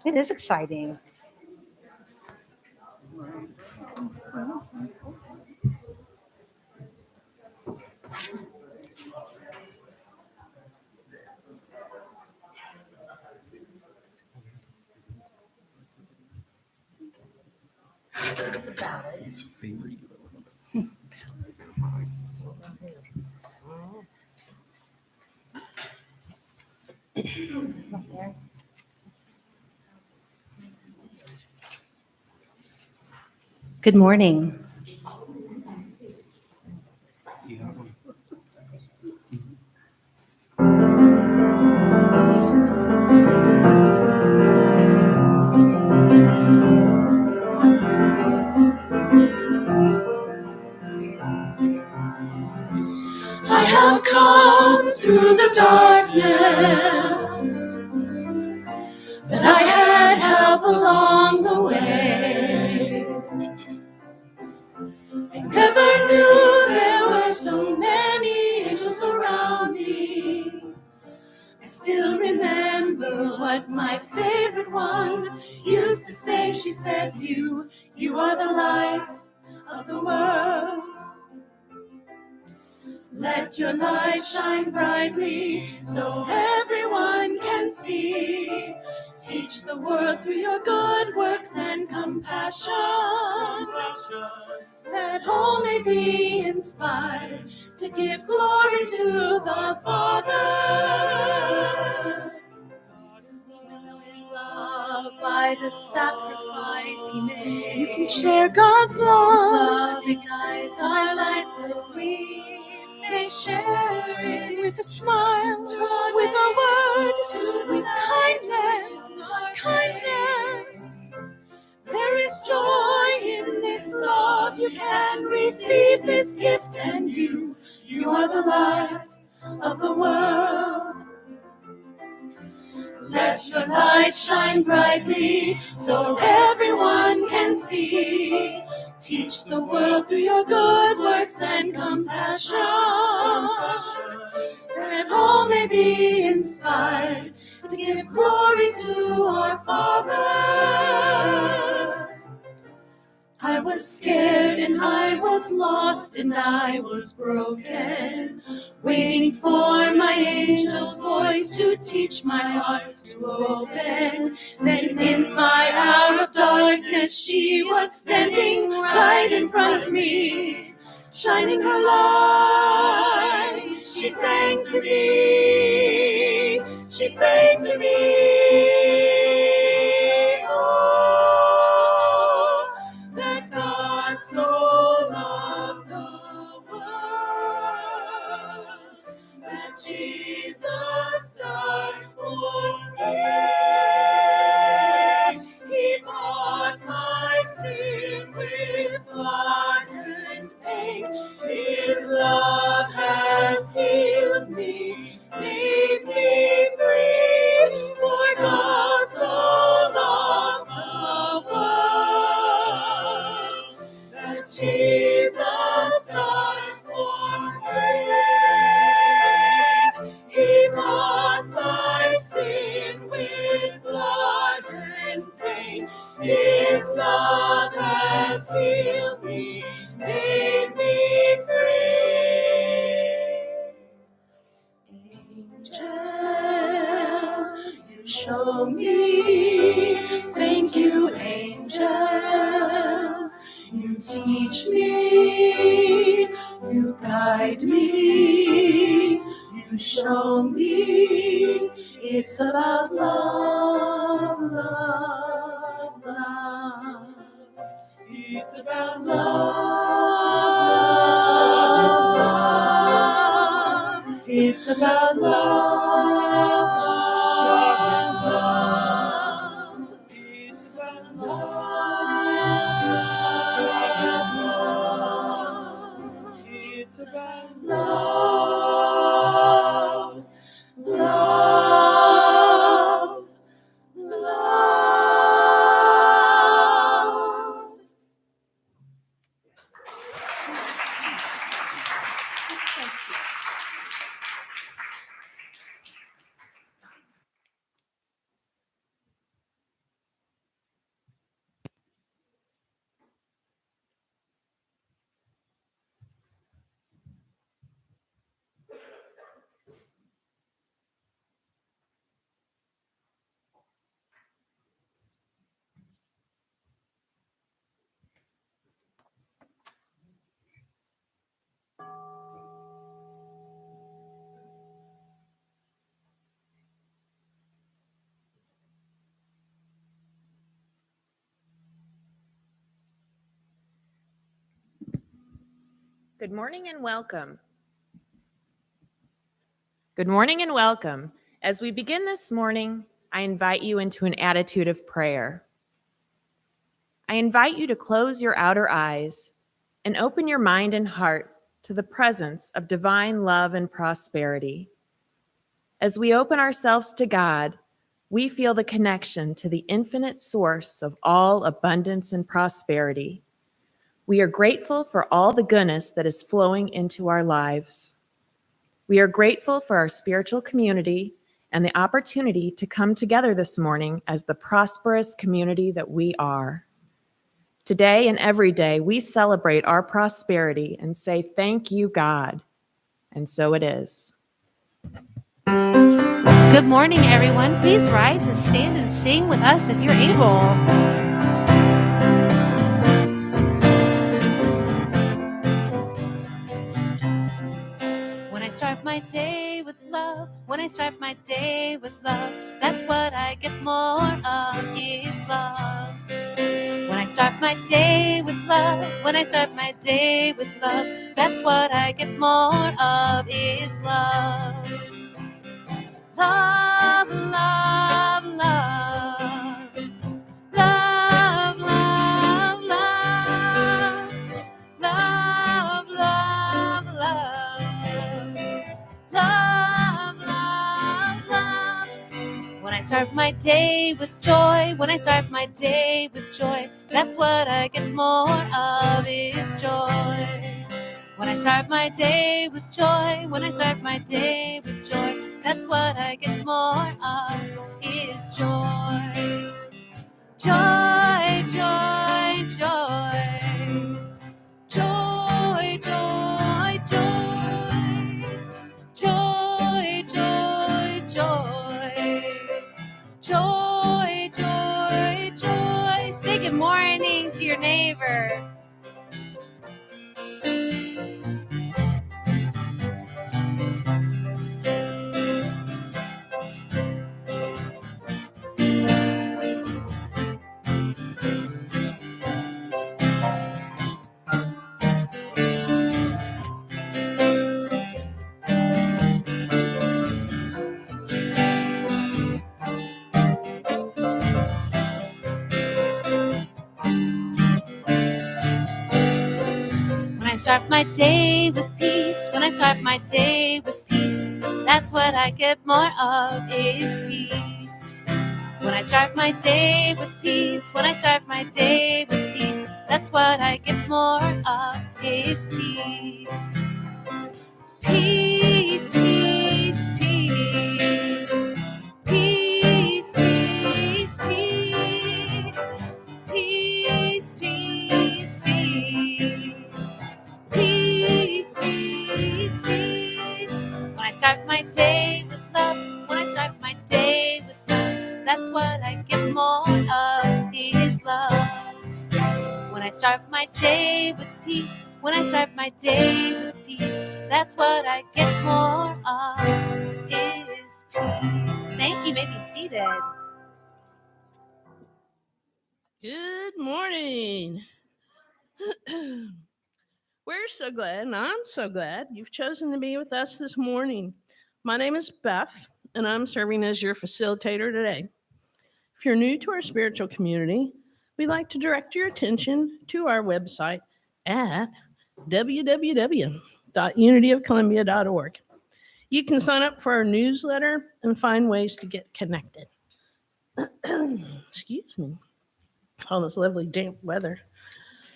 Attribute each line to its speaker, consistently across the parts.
Speaker 1: It is exciting.
Speaker 2: His favorite.
Speaker 1: Good morning.
Speaker 2: You have one.
Speaker 3: I have come through the darkness, but I had help along the way. I never knew there were so many angels around me. I still remember what my favorite one used to say. She said, you are the light of the world. Let your light shine brightly so everyone can see. Teach the world through your good works and compassion, that all may be inspired to give glory to the Father. Know his love by the sacrifice he made. You can share God's love. His love ignites our light so we may share it with a smile, with a word, with kindness. this joy, in this love. You can receive this gift, and you are the light of the world. Let your light shine brightly so everyone can see. Teach the world through your good works and compassion, that all may be inspired to give glory to our Father. I was scared and I was lost and I was broken, waiting for my angel's voice to teach my heart to open. Then in my hour of darkness she was standing right in front of me, shining her light. She sang to me, she sang to me, oh, that God so loved the world, that Jesus died for me. He bought my sin with blood and pain. His love has healed me, made me free. For God so loved the world, that Jesus died for me. He bought my sin with blood and pain. His love has healed me, made me free. Angel, you show me. Thank you, angel. You teach me, you guide me, you show me. It's about love, love, love. It's about love, love. It's about love, love. It's about love. It's about love, love, love.
Speaker 4: Good morning and welcome. Good morning and welcome. As we begin this morning, I invite you into an attitude of prayer. I invite you to close your outer eyes and open your mind and heart to the presence of divine love and prosperity. As we open ourselves to God, we feel the connection to the infinite source of all abundance and prosperity. We are grateful for all the goodness that is flowing into our lives. We are grateful for our spiritual community and the opportunity to come together this morning as the prosperous community that we are. Today and every day, we celebrate our prosperity and say, "Thank you, God." And so it is.
Speaker 1: Good morning, everyone. Please rise and stand and sing with us if you're able. When I start my day with love, when I start my day with love, that's what I get more of is love. When I start my day with love, when I start my day with love, that's what I get more of is love. Love, love, love. Love, love, start my day with joy, when I start my day with joy, that's what I get more of is joy. When I start my day with joy, when I start my day with joy, that's what I get more of is joy. Joy, joy, joy. Joy, joy, joy. Joy, joy, joy. Joy, joy, joy. Say good morning to your neighbor. When I start my day with peace, when I start my day with peace, that's what I get more of is peace. When I start my day with peace, when I start my day with peace, that's what I get more of is peace. Peace, peace, peace. Peace, peace, peace. Peace, peace, peace. Peace, peace, peace. When I start my day with love, when I start my day with love, that's what I get more of is love. When I start my day with peace, when I start my day with peace, that's what I get more of is peace. Thank you. May be seated.
Speaker 3: Good morning. We're so glad, and I'm so glad you've chosen to be with us this morning. My name is Beth, and I'm serving as your facilitator today. If you're new to our spiritual community, we'd like to direct your attention to our website at www.unityofcolumbia.org. You can sign up for our newsletter and find ways to get connected. Excuse me. All this lovely damp weather.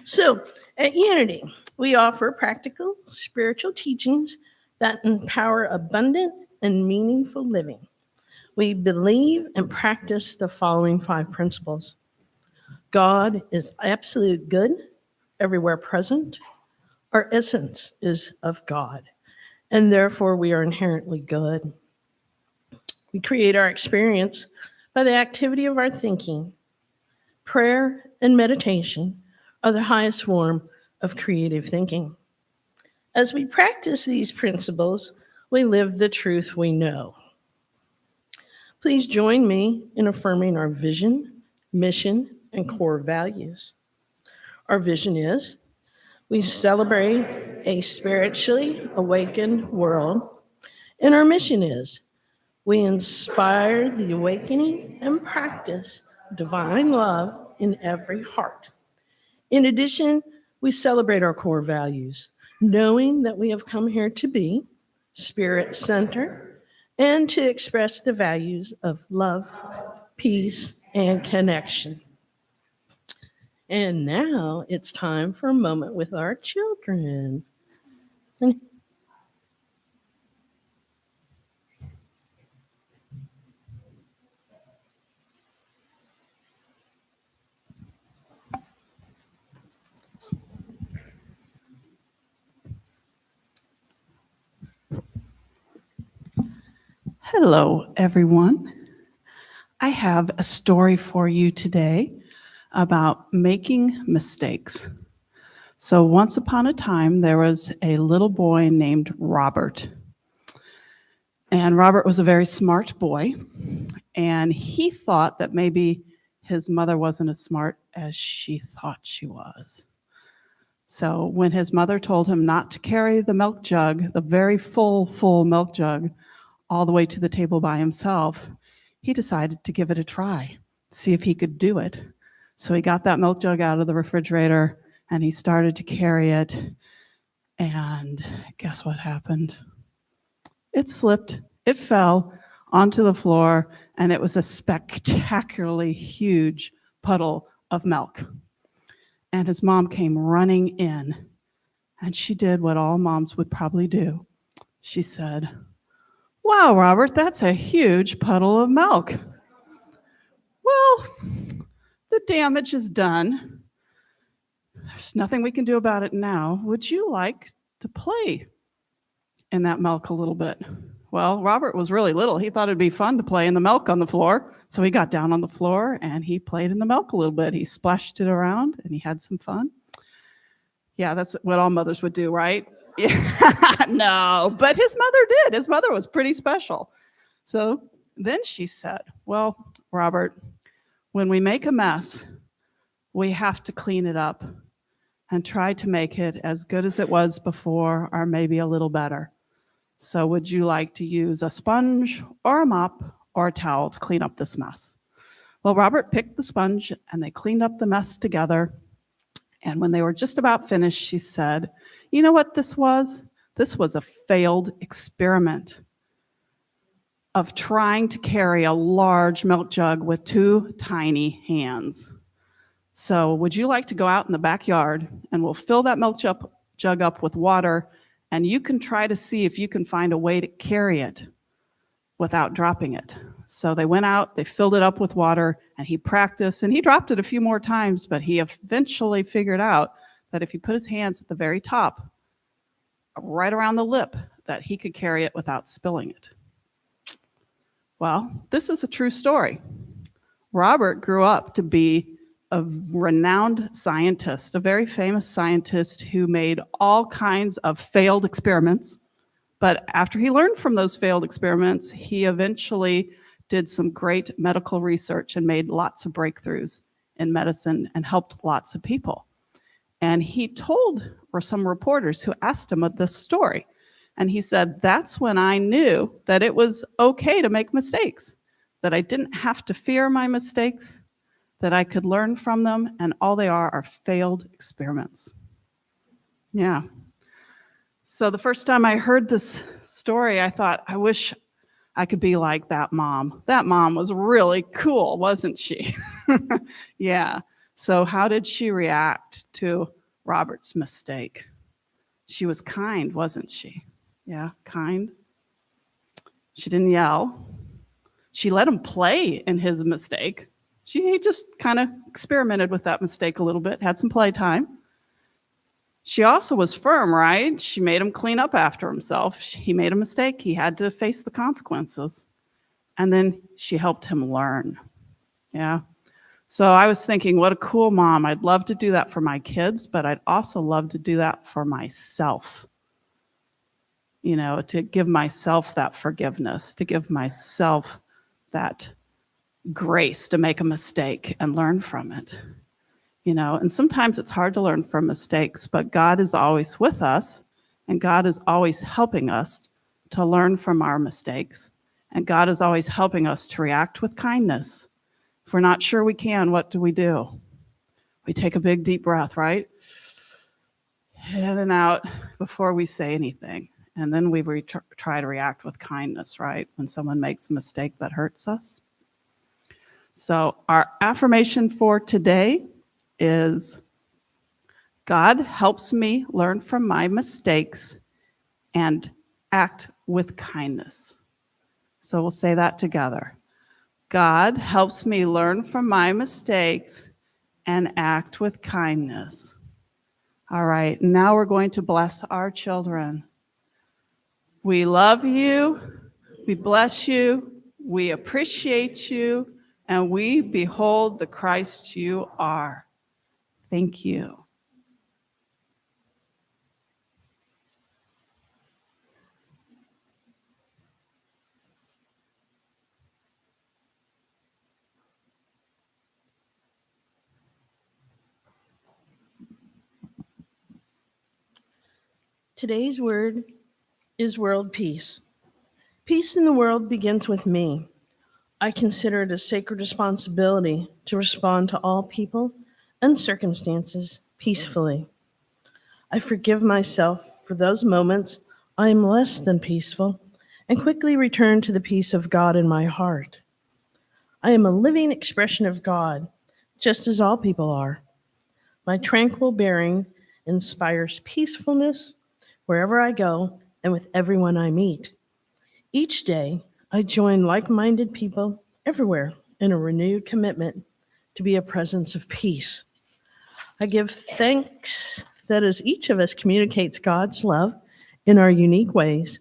Speaker 3: So, at Unity, we offer practical spiritual teachings that empower abundant and meaningful living. We believe and practice the following 5 principles. God is absolute good, everywhere present. Our essence is of God, and therefore we are inherently good. We create our experience by the activity of our thinking. Prayer and meditation are the highest form of creative thinking. As we practice these principles, we live the truth we know. Please join me in affirming our vision, mission, and core values. Our vision is we celebrate a spiritually awakened world, and our mission is we inspire the awakening and practice divine love in every heart. In addition, we celebrate our core values, knowing that we have come here to be spirit-centered and to express the values of love, peace, and connection. And now it's time for a moment with our children.
Speaker 5: Hello, everyone. I have a story for you today about making mistakes. So once upon a time, there was a little boy named Robert. And Robert was a very smart boy, and he thought that maybe his mother wasn't as smart as she thought she was. So when his mother told him not to carry the milk jug, the very full milk jug, all the way to the table by himself, he decided to give it a try, see if he could do it. So he got that milk jug out of the refrigerator and he started to carry it. And guess what happened? It slipped, it fell onto the floor, and it was a spectacularly huge puddle of milk. And his mom came running in, and she did what all moms would probably do. She said, "Wow, Robert, that's a huge puddle of milk." "Well, the damage is done. There's nothing we can do about it now. Would you like to play in that milk a little bit?" Well, Robert was really little. He thought it'd be fun to play in the milk on the floor. So he got down on the floor and he played in the milk a little bit. He splashed it around and he had some fun. Yeah, that's what all mothers would do, right? Yeah. No, but his mother did. His mother was pretty special. So then she said, "Well, Robert, when we make a mess, we have to clean it up and try to make it as good as it was before, or maybe a little better. So would you like to use a sponge or a mop or a towel to clean up this mess?" Well, Robert picked the sponge and they cleaned up the mess together. And when they were just about finished, she said, "You know what this was? This was a failed experiment of trying to carry a large milk jug with 2 tiny hands. So would you like to go out in the backyard and we'll fill that milk jug up with water, and you can try to see if you can find a way to carry it without dropping it." So they went out, they filled it up with water, and he practiced, and he dropped it a few more times, but he eventually figured out that if he put his hands at the very top, right around the lip, that he could carry it without spilling it. Well, this is a true story. Robert grew up to be a renowned scientist, a very famous scientist who made all kinds of failed experiments. But after he learned from those failed experiments, he eventually did some great medical research and made lots of breakthroughs in medicine and helped lots of people. And he told some reporters who asked him of this story. And he said, "That's when I knew that it was okay to make mistakes, that I didn't have to fear my mistakes, that I could learn from them, and all they are failed experiments." Yeah. So the first time I heard this story, I thought, I wish I could be like that mom. That mom was really cool, wasn't she? Yeah. So how did she react to Robert's mistake? She was kind, wasn't she? Yeah, kind. She didn't yell. She let him play in his mistake. He just kind of experimented with that mistake a little bit, had some playtime. She also was firm, right? She made him clean up after himself. He made a mistake. He had to face the consequences. And then she helped him learn. Yeah. So I was thinking, what a cool mom. I'd love to do that for my kids, but I'd also love to do that for myself. You know, to give myself that forgiveness, to give myself that grace to make a mistake and learn from it. You know, and sometimes it's hard to learn from mistakes, but God is always with us, and God is always helping us to learn from our mistakes, and God is always helping us to react with kindness. If we're not sure we can, what do? We take a big deep breath, right? In and out before we say anything, and then we try to react with kindness, right? When someone makes a mistake that hurts us. So our affirmation for today is, God helps me learn from my mistakes and act with kindness. So we'll say that together. God helps me learn from my mistakes and act with kindness. All right, now we're going to bless our children. We love you, we bless you, we appreciate you, and we behold the Christ you are. Thank you.
Speaker 6: Today's word is world peace. Peace in the world begins with me. I consider it a sacred responsibility to respond to all people and circumstances peacefully. I forgive myself for those moments I am less than peaceful and quickly return to the peace of God in my heart. I am a living expression of God, just as all people are. My tranquil bearing inspires peacefulness wherever I go and with everyone I meet. Each day, I join like-minded people everywhere in a renewed commitment to be a presence of peace. I give thanks that as each of us communicates God's love in our unique ways,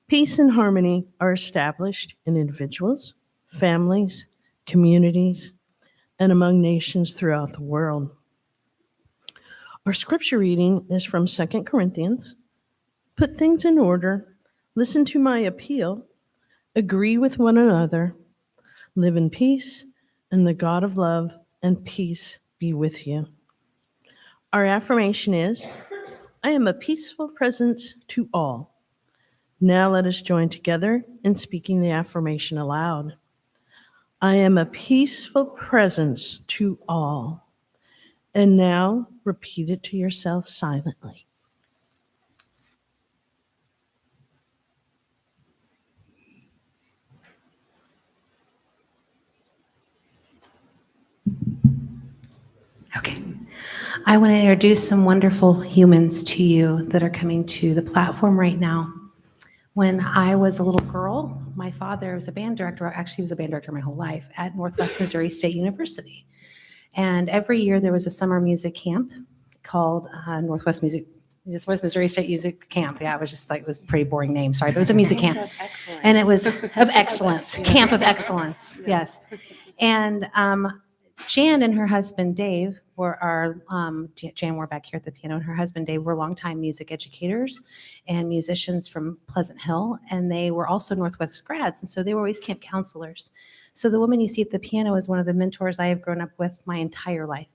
Speaker 6: peace and harmony are established in individuals, families, communities, and among nations throughout the world. Our scripture reading is from 2 Corinthians. Put things in order, listen to my appeal, agree with one another, live in peace, and the God of love and peace be with you. Our affirmation is, I am a peaceful presence to all. Now let us join together in speaking the affirmation aloud. I am a peaceful presence to all. And now repeat it to yourself silently.
Speaker 1: Okay. I want to introduce some wonderful humans to you that are coming to the platform right now. When I was a little girl, my father was a band director. Actually, he was a band director my whole life at Northwest Missouri State University. And every year there was a summer music camp called Northwest Missouri State Music Camp. Yeah, it was a pretty boring name. Sorry, but it was a music camp. And it was of excellence, Camp of Excellence, yes. And Jan and her husband Dave Jan were back here at the piano, and her husband Dave were longtime music educators and musicians from Pleasant Hill, and they were also Northwest grads, and so they were always camp counselors. So the woman you see at the piano is one of the mentors I have grown up with my entire life.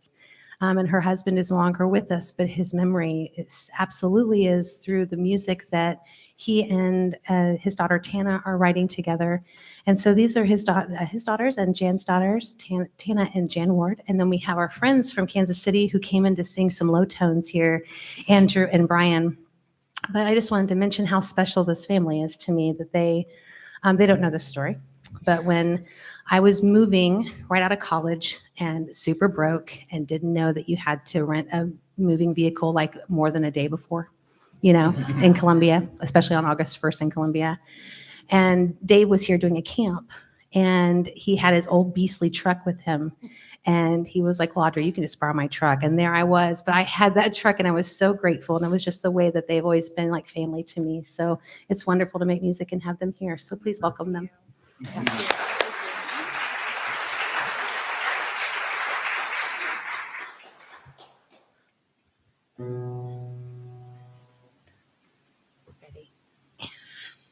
Speaker 1: And her husband is no longer with us, but his memory absolutely is through the music that he and his daughter Tana are writing together. And so these are his daughters and Jan's daughters, Tana and Jan Ward. And then we have our friends from Kansas City who came in to sing some low tones here, Andrew and Brian. But I just wanted to mention how special this family is to me, that they don't know this story. But when I was moving right out of college and super broke and didn't know that you had to rent a moving vehicle like more than a day before, in Columbia, especially on August 1st in Columbia. And Dave was here doing a camp, and he had his old beastly truck with him. And he was like, well, Audrey, you can just borrow my truck. And there I was, but I had that truck and I was so grateful. And it was just the way that they've always been like family to me. So it's wonderful to make music and have them here. So please welcome them. Yeah.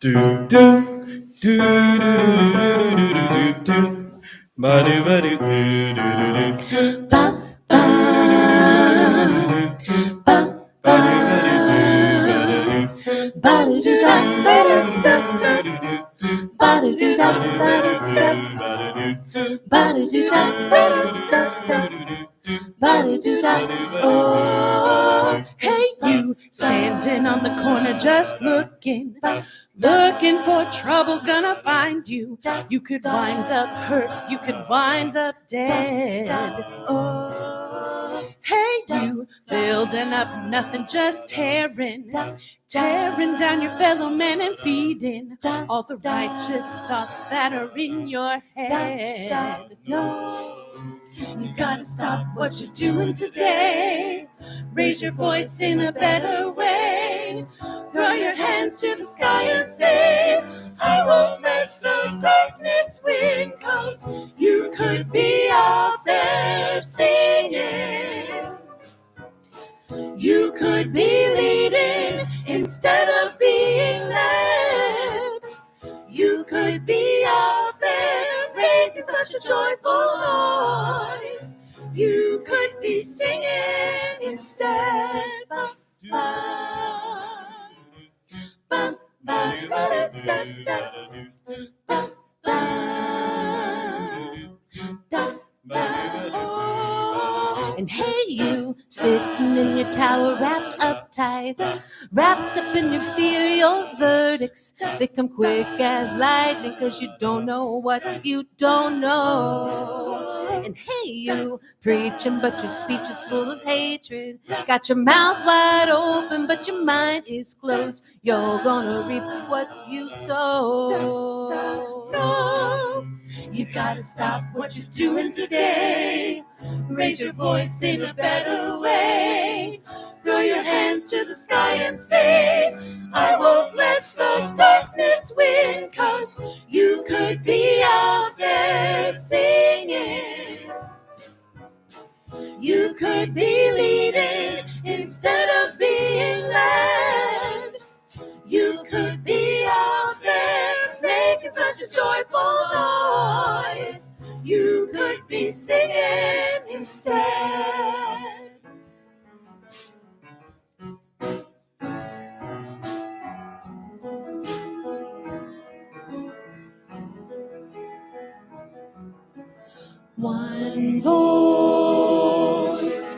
Speaker 2: Do do do do do do do. Ba-do, ba-do, do, do, do, do.
Speaker 3: Ba, ba, ba, ba, ba-do-do-da, da-da-da-da, ba-do-do-da, da-da-da, ba-do-do-da, da-da-da-da, ba-do-do-da. Oh, hey, you standing on the corner just looking for trouble's gonna find you. You could wind up hurt, you could wind up dead. Oh, hey, you building up nothing, just tearing down your fellow man and feeding all the righteous thoughts that are in your head. No, you gotta stop what you're doing today. Raise your voice in a better way. Throw your hands to the sky and say, I won't let the darkness win, 'cause you could be out there singing. You could be leading instead of being led. You could be out there raising such a joyful noise. You could be singing instead. Ba, ba, ba, ba, ba, da, da, ba, ba, da, ba. Oh. And
Speaker 1: hey, you sitting in your tower wrapped up tight, wrapped up in your fear, your verdicts, they come quick as lightning, 'cause you don't know what you don't know. And hey, you preaching, but your speech is full of hatred, got your mouth wide open, but your mind is closed. You're gonna reap what you sow. You gotta stop what you're doing today. Raise your voice in a better way. Throw your hands to the sky and say, I won't let the darkness win, 'cause you could be out there singing. You could be leading instead of being led. You could be out there making such a joyful noise. You could be singing instead. One voice,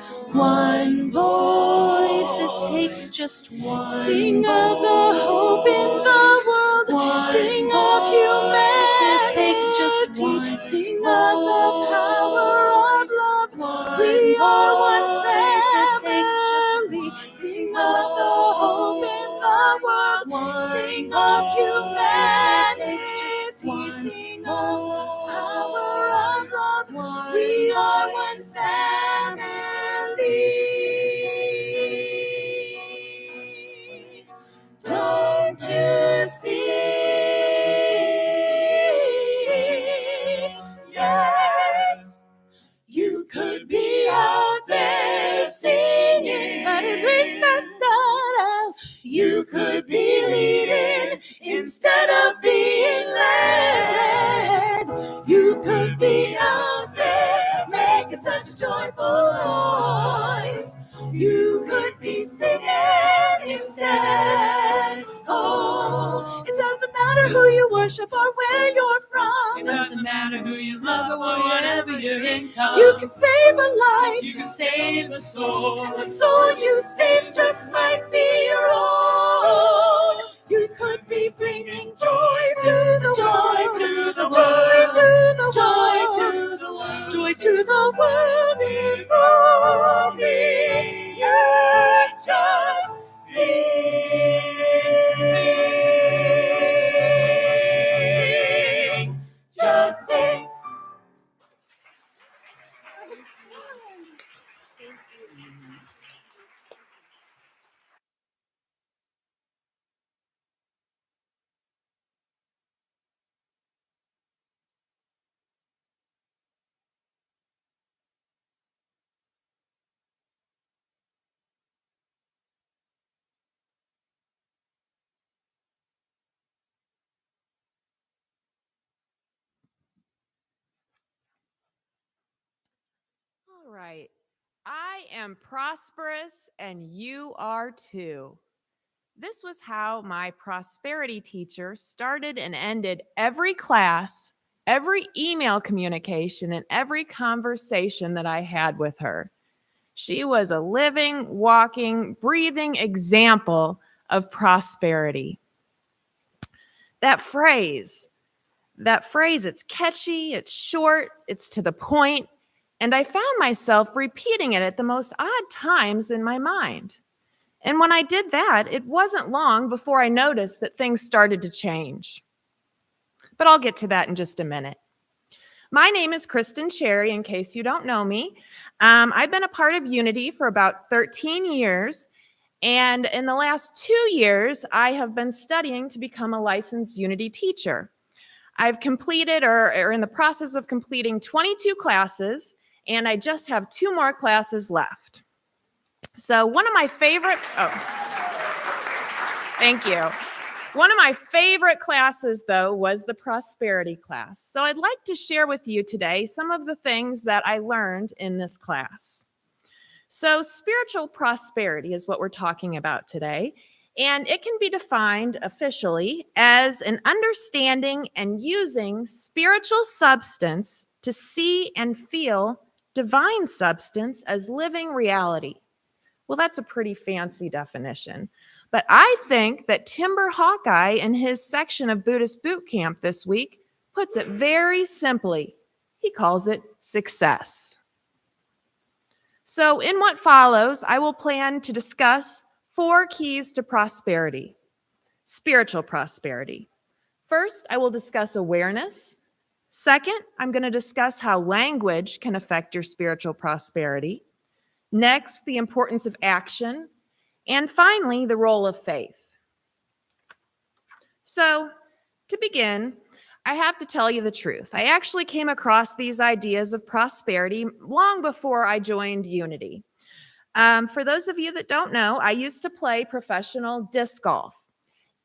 Speaker 1: it takes just one.
Speaker 3: Sing of the hope in the world. Sing of humanity.
Speaker 1: It takes just one.
Speaker 3: Sing of the power of love. We are one family. Sing of the hope in the world. Sing of humanity. Sing of power of love. We are one family. Don't you see? Yes, you could be out there singing. You could be leading instead of being led. You could be out there making such a joyful noise. You could be singing instead. Oh, it doesn't matter who you worship or where you're from.
Speaker 1: It doesn't matter who you love or whatever your income.
Speaker 3: You can save a life.
Speaker 1: You can save a soul.
Speaker 3: And the soul you save just might be your own. You could be bringing joy to the world.
Speaker 1: Joy to the
Speaker 3: Joy
Speaker 1: world.
Speaker 3: to the
Speaker 1: Joy
Speaker 3: world.
Speaker 1: to the world.
Speaker 3: Joy to the world if only you just sing. Just sing.
Speaker 4: All right. I am prosperous and you are too. This was how my prosperity teacher started and ended every class, every email communication, and every conversation that I had with her. She was a living, walking, breathing example of prosperity. That phrase, it's catchy, it's short, it's to the point, and I found myself repeating it at the most odd times in my mind. And when I did that, it wasn't long before I noticed that things started to change. But I'll get to that in just a minute. My name is Kristen Cherry, in case you don't know me. I've been a part of Unity for about 13 years, and in the last 2 years, I have been studying to become a licensed Unity teacher. I've completed or in the process of completing 22 classes, and I just have 2 more classes left. So one of my favorite, thank you. One of my favorite classes, though, was the prosperity class. So I'd like to share with you today some of the things that I learned in this class. So spiritual prosperity is what we're talking about today. And it can be defined officially as an understanding and using spiritual substance to see and feel divine substance as living reality. Well, that's a pretty fancy definition. But I think that Timber Hawkeye in his section of Buddhist Boot Camp this week puts it very simply. He calls it success. So in what follows, I will plan to discuss 4 keys to prosperity, spiritual prosperity. First, I will discuss awareness. Second, I'm going to discuss how language can affect your spiritual prosperity. Next, the importance of action. And finally, the role of faith. So, to begin, I have to tell you the truth. I actually came across these ideas of prosperity long before I joined Unity. For those of you that don't know, I used to play professional disc golf.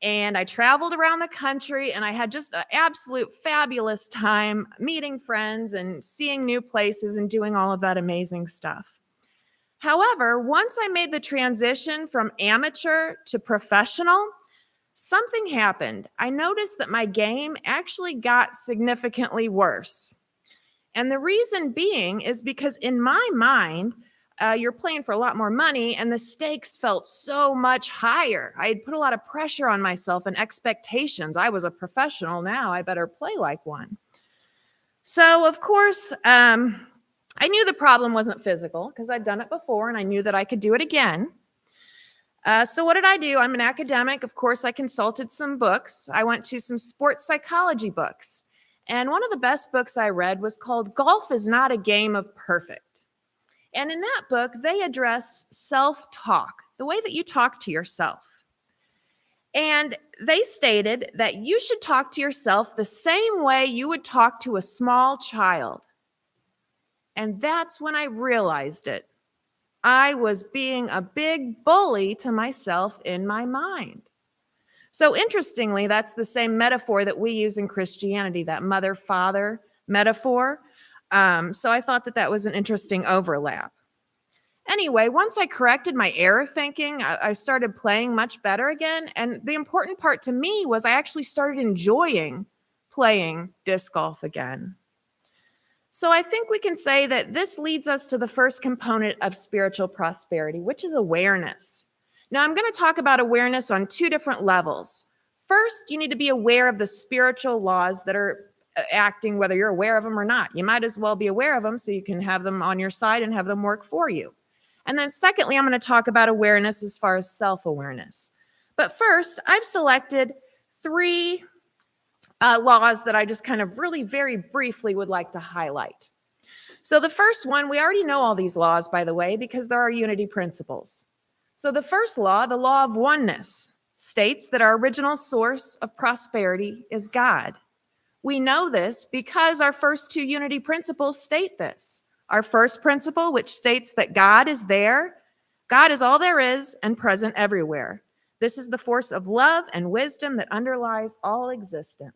Speaker 4: And I traveled around the country, and I had just an absolute fabulous time meeting friends and seeing new places and doing all of that amazing stuff. However, once I made the transition from amateur to professional, something happened. I noticed that my game actually got significantly worse. And the reason being is because in my mind, you're playing for a lot more money, and the stakes felt so much higher. I had put a lot of pressure on myself and expectations. I was a professional now. I better play like one. So, of course, I knew the problem wasn't physical because I'd done it before, and I knew that I could do it again. So what did I do? I'm an academic. Of course, I consulted some books. I went to some sports psychology books. And one of the best books I read was called Golf is Not a Game of Perfect. And in that book, they address self-talk, the way that you talk to yourself. And they stated that you should talk to yourself the same way you would talk to a small child. And that's when I realized it. I was being a big bully to myself in my mind. So interestingly, that's the same metaphor that we use in Christianity, that mother-father metaphor. So I thought that that was an interesting overlap. Anyway, once I corrected my error thinking, I started playing much better again. And the important part to me was I actually started enjoying playing disc golf again. So I think we can say that this leads us to the first component of spiritual prosperity, which is awareness. Now, I'm going to talk about awareness on 2 different levels. First, you need to be aware of the spiritual laws that are acting, whether you're aware of them or not. You might as well be aware of them so you can have them on your side and have them work for you. And then secondly, I'm going to talk about awareness as far as self-awareness. But first, I've selected 3 laws that I just kind of really very briefly would like to highlight. So the first one, we already know all these laws, by the way, because there are unity principles. So the first law, the law of oneness, states that our original source of prosperity is God. We know this because our first 2 unity principles state this. Our first principle, which states that God is there, God is all there is and present everywhere. This is the force of love and wisdom that underlies all existence.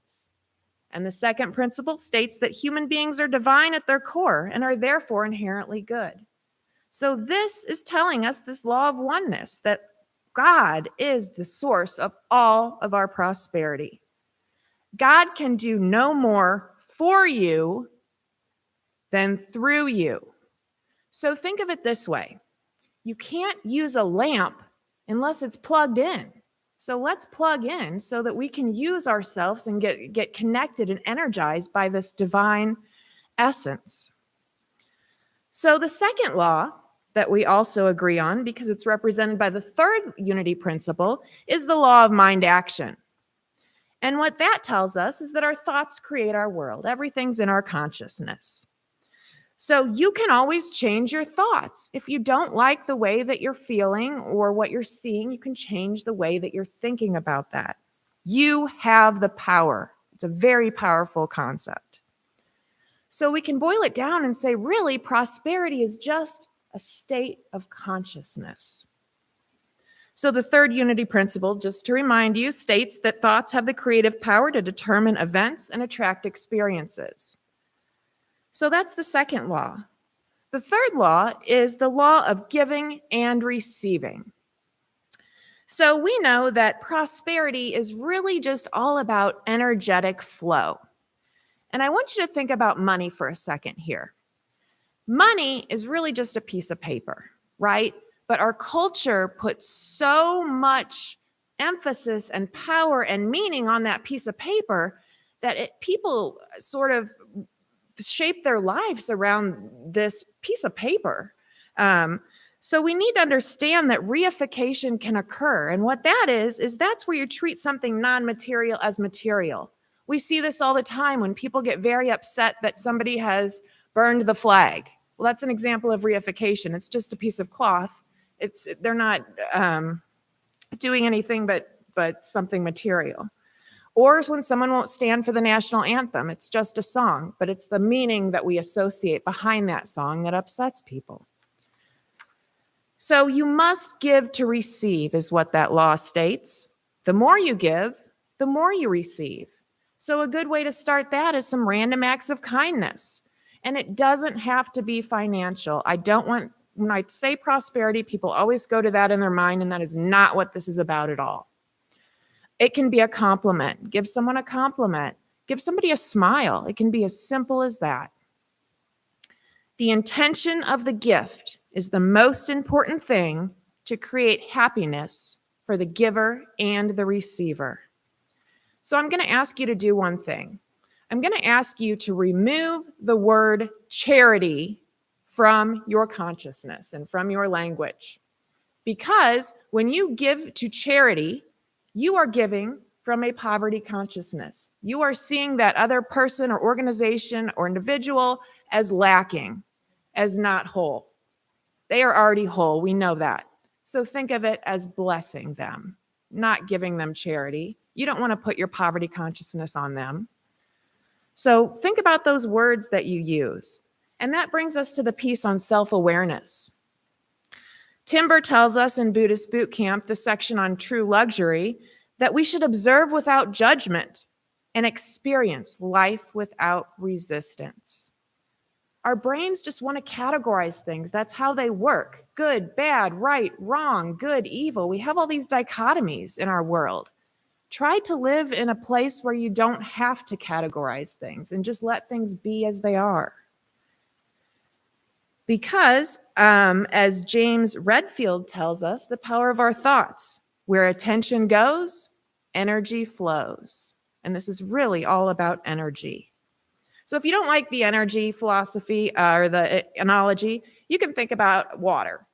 Speaker 4: And the second principle states that human beings are divine at their core and are therefore inherently good. So this is telling us this law of oneness, that God is the source of all of our prosperity. God can do no more for you than through you. So think of it this way. You can't use a lamp unless it's plugged in. So let's plug in so that we can use ourselves and get connected and energized by this divine essence. So the second law that we also agree on, because it's represented by the third unity principle, is the law of mind action. And what that tells us is that our thoughts create our world. Everything's in our consciousness. So you can always change your thoughts. If you don't like the way that you're feeling or what you're seeing, you can change the way that you're thinking about that. You have the power. It's a very powerful concept. So we can boil it down and say, really, prosperity is just a state of consciousness. So the third unity principle, just to remind you, states that thoughts have the creative power to determine events and attract experiences. So that's the second law. The third law is the law of giving and receiving. So we know that prosperity is really just all about energetic flow. And I want you to think about money for a second here. Money is really just a piece of paper, right? But our culture puts so much emphasis and power and meaning on that piece of paper that people sort of shape their lives around this piece of paper. So we need to understand that reification can occur. And what that is that's where you treat something non-material as material. We see this all the time when people get very upset that somebody has burned the flag. Well, that's an example of reification. It's just a piece of cloth. They're not doing anything but something material. Or when someone won't stand for the national anthem, it's just a song, but it's the meaning that we associate behind that song that upsets people. So you must give to receive is what that law states. The more you give, the more you receive. So a good way to start that is some random acts of kindness. And it doesn't have to be financial. When I say prosperity, people always go to that in their mind, and that is not what this is about at all. It can be a compliment. Give someone a compliment. Give somebody a smile. It can be as simple as that. The intention of the gift is the most important thing to create happiness for the giver and the receiver. So I'm going to ask you to do one thing. I'm going to ask you to remove the word charity from your consciousness and from your language. Because when you give to charity, you are giving from a poverty consciousness. You are seeing that other person or organization or individual as lacking, as not whole. They are already whole. We know that. So think of it as blessing them, not giving them charity. You don't want to put your poverty consciousness on them. So think about those words that you use. And that brings us to the piece on self-awareness. Timber tells us in Buddhist Boot Camp, the section on true luxury, that we should observe without judgment and experience life without resistance. Our brains just want to categorize things. That's how they work. Good, bad, right, wrong, good, evil. We have all these dichotomies in our world. Try to live in a place where you don't have to categorize things and just let things be as they are. Because, as James Redfield tells us, the power of our thoughts, where attention goes, energy flows. And this is really all about energy. So if you don't like the energy philosophy or the analogy, you can think about water.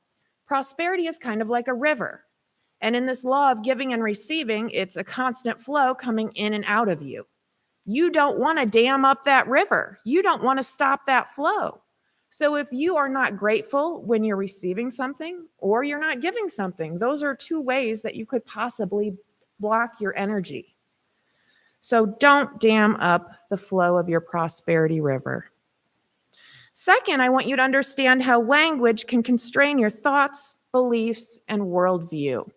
Speaker 4: Prosperity is kind of like a river. And in this law of giving and receiving, it's a constant flow coming in and out of you. You don't want to dam up that river. You don't want to stop that flow. So if you are not grateful when you're receiving something or you're not giving something, those are two ways that you could possibly block your energy. So don't dam up the flow of your prosperity river. Second, I want you to understand how language can constrain your thoughts, beliefs, and worldview.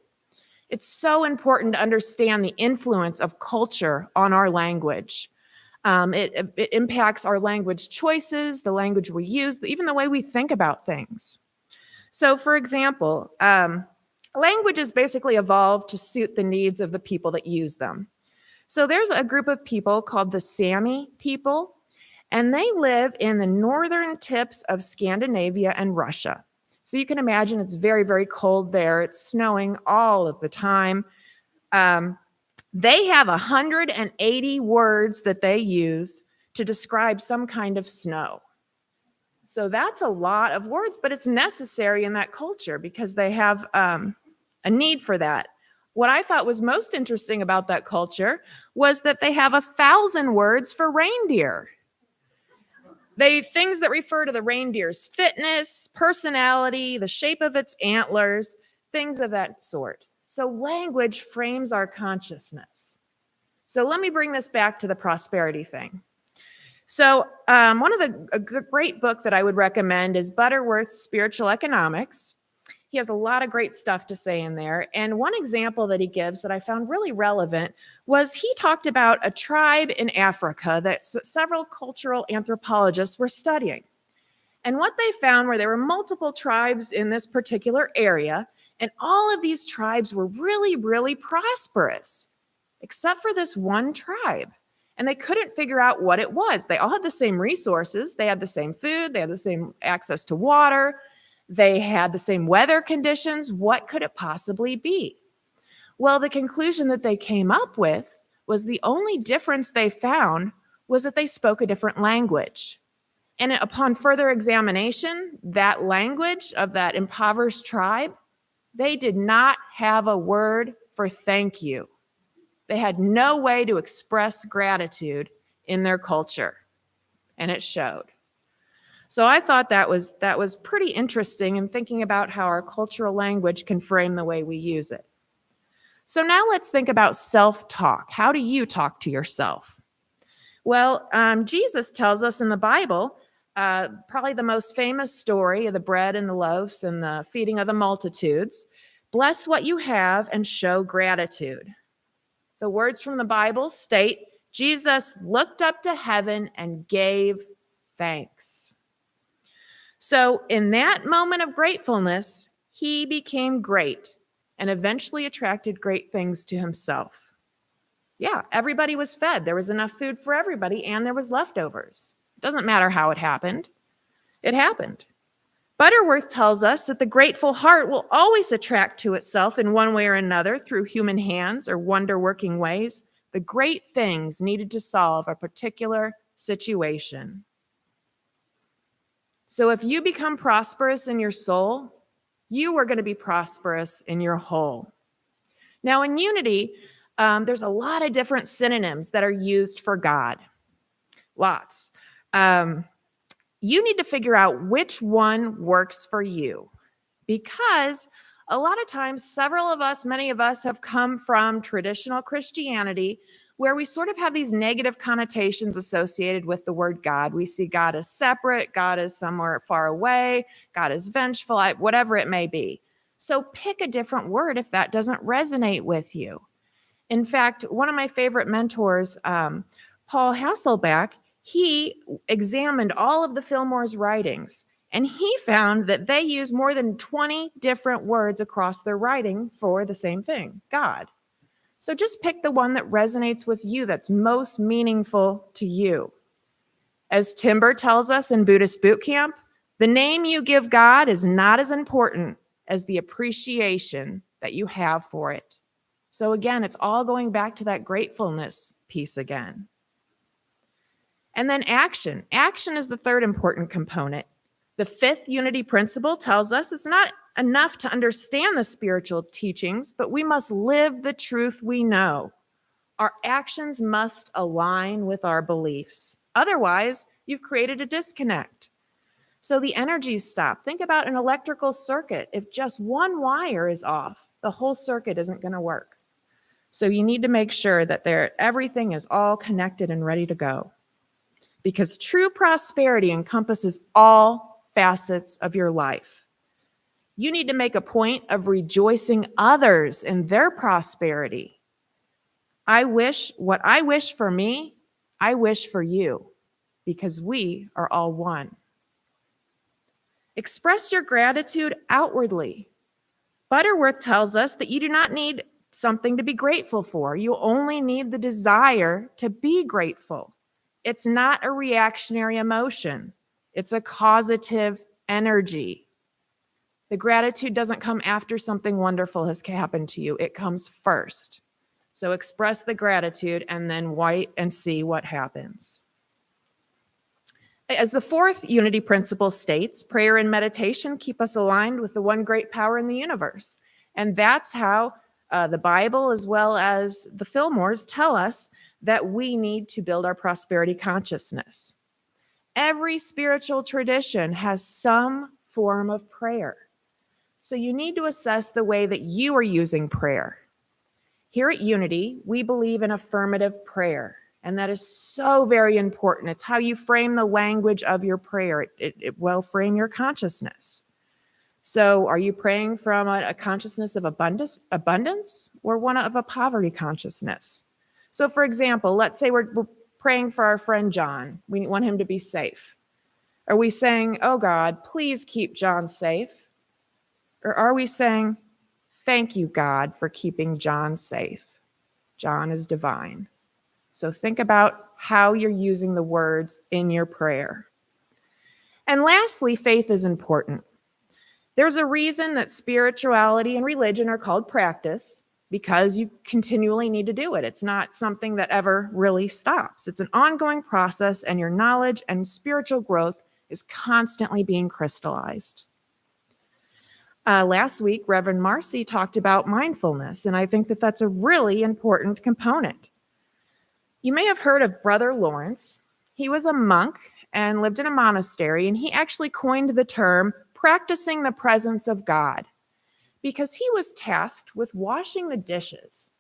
Speaker 4: It's so important to understand the influence of culture on our language. It impacts our language choices, the language we use, even the way we think about things. So, for example, language is basically evolved to suit the needs of the people that use them. So there's a group of people called the Sami people, and they live in the northern tips of Scandinavia and Russia. So you can imagine it's very, very cold there. It's snowing all of the time. They have 180 words that they use to describe some kind of snow. So that's a lot of words, but it's necessary in that culture because they have a need for that. What I thought was most interesting about that culture was that they have 1,000 words for reindeer. Things that refer to the reindeer's fitness, personality, the shape of its antlers, things of that sort. So language frames our consciousness. So let me bring this back to the prosperity thing. So a great book that I would recommend is Butterworth's Spiritual Economics. He has a lot of great stuff to say in there. And one example that he gives that I found really relevant was he talked about a tribe in Africa that several cultural anthropologists were studying. And what they found were there were multiple tribes in this particular area, and all of these tribes were really, really prosperous, except for this one tribe. and they couldn't figure out what it was. They all had the same resources. They had the same food. They had the same access to water. They had the same weather conditions. What could it possibly be? Well, the conclusion that they came up with was the only difference they found was that they spoke a different language. And upon further examination, that language of that impoverished tribe, they did not have a word for thank you. They had no way to express gratitude in their culture, and it showed. So I thought that was pretty interesting in thinking about how our cultural language can frame the way we use it. So now let's think about self-talk. How do you talk to yourself? Well, Jesus tells us in the Bible, probably the most famous story of the bread and the loaves and the feeding of the multitudes, bless what you have and show gratitude. The words from the Bible state, Jesus looked up to heaven and gave thanks. So in that moment of gratefulness, he became great and eventually attracted great things to himself. Yeah, everybody was fed. There was enough food for everybody, and there was leftovers. It doesn't matter how it happened. It happened. Butterworth tells us that the grateful heart will always attract to itself in one way or another through human hands or wonder-working ways the great things needed to solve a particular situation. So if you become prosperous in your soul, you are going to be prosperous in your whole. Now in unity, there's a lot of different synonyms that are used for God. Lots. You need to figure out which one works for you, because a lot of times, many of us have come from traditional Christianity where we sort of have these negative connotations associated with the word God. We see God as separate, God is somewhere far away, God is vengeful, whatever it may be. So pick a different word if that doesn't resonate with you. In fact, one of my favorite mentors, Paul Hasselbeck, he examined all of the Fillmore's writings, and he found that they use more than 20 different words across their writing for the same thing, God. So just pick the one that resonates with you, that's most meaningful to you. As Timber tells us in Buddhist Boot Camp, the name you give God is not as important as the appreciation that you have for it. So again, it's all going back to that gratefulness piece again. And then action. Action is the third important component. The fifth unity principle tells us it's not enough to understand the spiritual teachings, but we must live the truth we know. Our actions must align with our beliefs. Otherwise, you've created a disconnect. So the energies stop. Think about an electrical circuit. If just one wire is off, the whole circuit isn't going to work. So you need to make sure that everything is all connected and ready to go. Because true prosperity encompasses all facets of your life. You need to make a point of rejoicing others in their prosperity. What I wish for me, I wish for you, because we are all one. Express your gratitude outwardly. Butterworth tells us that you do not need something to be grateful for. You only need the desire to be grateful. It's not a reactionary emotion. It's a causative energy. The gratitude doesn't come after something wonderful has happened to you. It comes first. So express the gratitude and then wait and see what happens. As the fourth unity principle states, prayer and meditation keep us aligned with the one great power in the universe. And that's how the Bible, as well as the Fillmores, tell us that we need to build our prosperity consciousness. Every spiritual tradition has some form of prayer. So you need to assess the way that you are using prayer. Here at Unity, we believe in affirmative prayer, and that is so very important. It's how you frame the language of your prayer. It will frame your consciousness. So are you praying from a consciousness of abundance or one of a poverty consciousness? So for example, let's say we're praying for our friend John. We want him to be safe. Are we saying, oh God, please keep John safe? Or are we saying, thank you, God, for keeping John safe? John is divine. So think about how you're using the words in your prayer. And lastly, faith is important. There's a reason that spirituality and religion are called practice, because you continually need to do it. It's not something that ever really stops. It's an ongoing process, and your knowledge and spiritual growth is constantly being crystallized. Last week, Reverend Marcy talked about mindfulness, and I think that that's a really important component. You may have heard of Brother Lawrence. He was a monk and lived in a monastery, and he actually coined the term practicing the presence of God, because he was tasked with washing the dishes.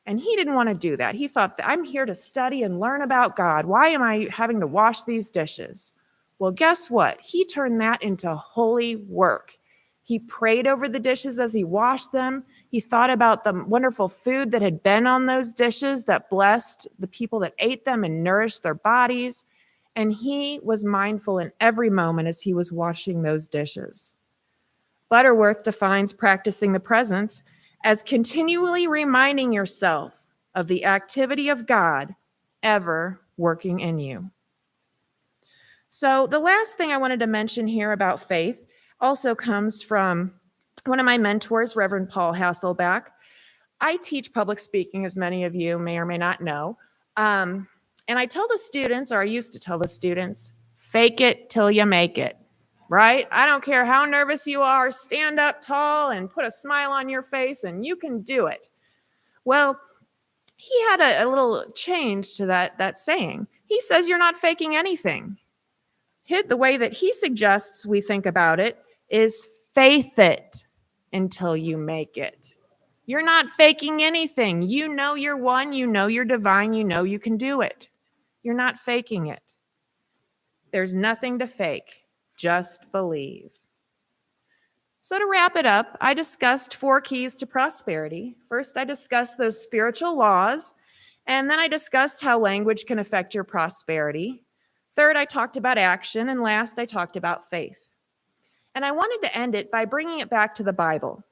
Speaker 4: And he didn't want to do that. He thought, that I'm here to study and learn about God. Why am I having to wash these dishes? Well, guess what? He turned that into holy work. He prayed over the dishes as he washed them. He thought about the wonderful food that had been on those dishes that blessed the people that ate them and nourished their bodies. And he was mindful in every moment as he was washing those dishes. Butterworth defines practicing the presence as continually reminding yourself of the activity of God ever working in you. So the last thing I wanted to mention here about faith also comes from one of my mentors, Reverend Paul Hasselback. I teach public speaking, as many of you may or may not know. And I tell the students, or I used to tell the students, fake it till you make it. Right? I don't care how nervous you are, stand up tall and put a smile on your face and you can do it. Well, he had a little change to that saying. He says you're not faking anything. The way that he suggests we think about it is faith it until you make it. You're not faking anything. You know you're one, you know you're divine, you know you can do it. You're not faking it. There's nothing to fake. Just believe. So to wrap it up, I discussed 4 keys to prosperity. First, I discussed those spiritual laws, and then I discussed how language can affect your prosperity. Third, I talked about action, and last, I talked about faith. And I wanted to end it by bringing it back to the Bible.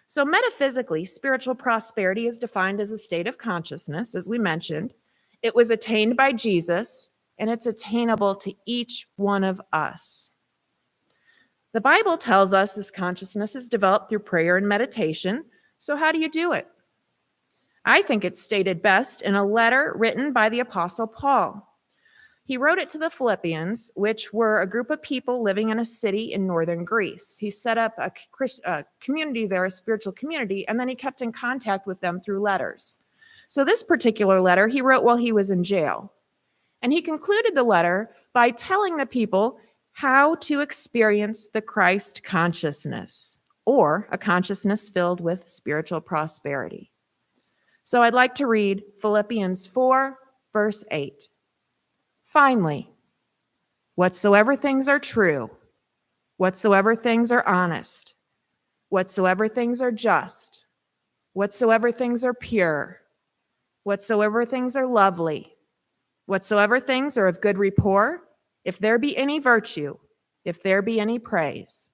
Speaker 4: So metaphysically, spiritual prosperity is defined as a state of consciousness, as we mentioned. It was attained by Jesus, and it's attainable to each one of us. The Bible tells us this consciousness is developed through prayer and meditation. So how do you do it? I think it's stated best in a letter written by the Apostle Paul. He wrote it to the Philippians, which were a group of people living in a city in northern Greece. He set up a community there, a spiritual community, and then he kept in contact with them through letters. So this particular letter he wrote while he was in jail. And he concluded the letter by telling the people how to experience the Christ consciousness, or a consciousness filled with spiritual prosperity. So I'd like to read Philippians 4, verse 8. Finally, whatsoever things are true, whatsoever things are honest, whatsoever things are just, whatsoever things are pure, whatsoever things are lovely, whatsoever things are of good report, if there be any virtue, if there be any praise,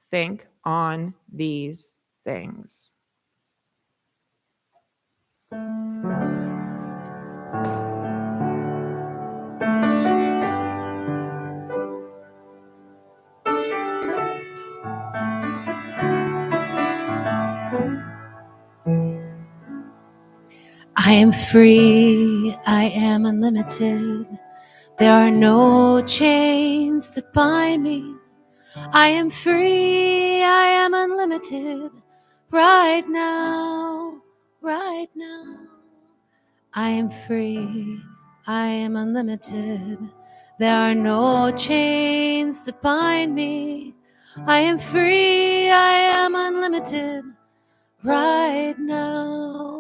Speaker 4: think on these things.
Speaker 1: I am free, I am unlimited. There are no chains that bind me. I am free, I am unlimited. Right now, right now. I am free, I am unlimited. There are no chains that bind me. I am free, I am unlimited. Right now.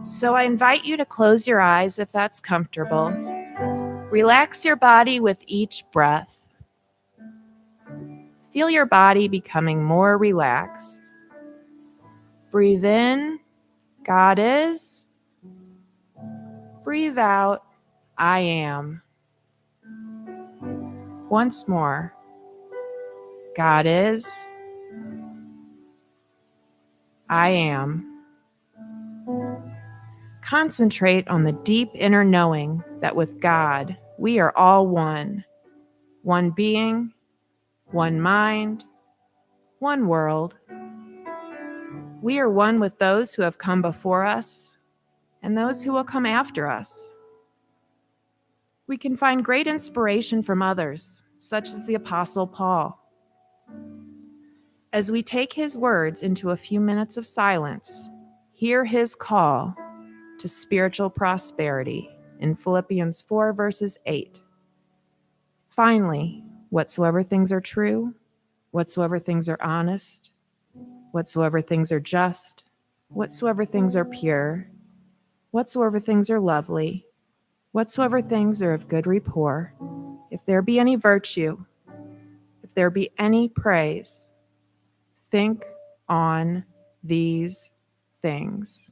Speaker 4: So I invite you to close your eyes if that's comfortable. Relax your body with each breath. Feel your body becoming more relaxed. Breathe in, God is. Breathe out, I am. Once more, God is. I am. Concentrate on the deep inner knowing that with God, we are all one. One being, one mind, one world. We are one with those who have come before us and those who will come after us. We can find great inspiration from others, such as the Apostle Paul. As we take his words into a few minutes of silence, hear his call to spiritual prosperity in Philippians 4, verses 8. Finally, whatsoever things are true, whatsoever things are honest, whatsoever things are just, whatsoever things are pure, whatsoever things are lovely, whatsoever things are of good rapport, if there be any virtue, if there be any praise, think on these things.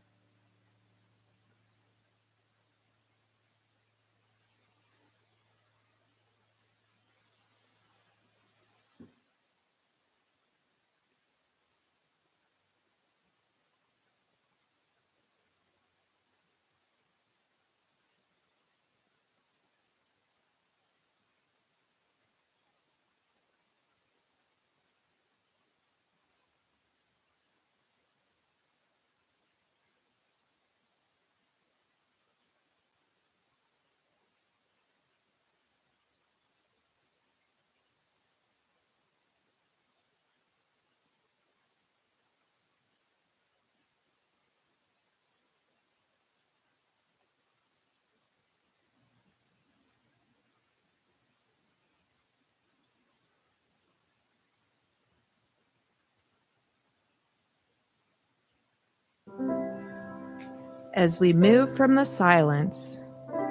Speaker 4: As we move from the silence,